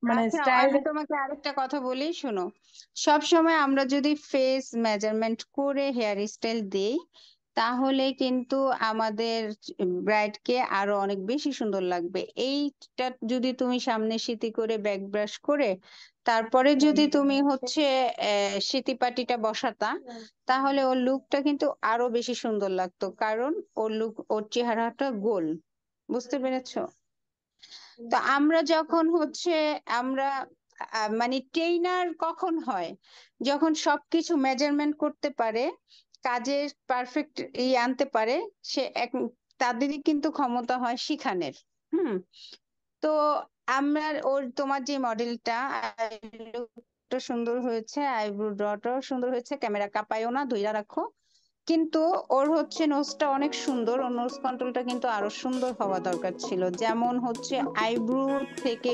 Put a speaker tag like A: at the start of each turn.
A: মানে
B: আচ্ছা,
A: স্টাইল।
B: আমি তোমাকে আরেকটা কথা বলি, শোনো। সব সময় আমরা যদি ফেস মেজারমেন্ট করে হেয়ার স্টাইল দেই, তাহলে কিন্তু আমাদের ব্রাইডকে আরো অনেক বেশি সুন্দর লাগবে। এইটা যদি তুমি সামনে সিতি করে ব্যাক ব্রাশ করে তারপরে যদি তুমি হচ্ছে সিতি পাটিটা বসাতা, তাহলে ওর লুকটা কিন্তু আরো বেশি সুন্দর লাগতো, কারণ ওর চেহারাটা গোল। বুঝতে পেরেছো? তো আমরা যখন হচ্ছে আমরা মানে ট্রেইনার কখন হয়? যখন সবকিছু মেজারমেন্ট করতে পারে, কাজের পারফেক্ট আনতে পারে, সে এক, তাদেরই কিন্তু ক্ষমতা হয় শিখানের। হুম। তো আমার তোমার যে মডেলটা, লুকটা সুন্দর হয়েছে, আইব্রো ড্রটাও সুন্দর হয়েছে, ক্যামেরা কাঁপায়ও না, ধইরা রাখো। কিন্তু ওর হচ্ছে নোজটা অনেক সুন্দর, ওর নোজ কন্ট্রোলটা কিন্তু আরো সুন্দর হওয়া দরকার ছিল, যেমন হচ্ছে আইব্রো থেকে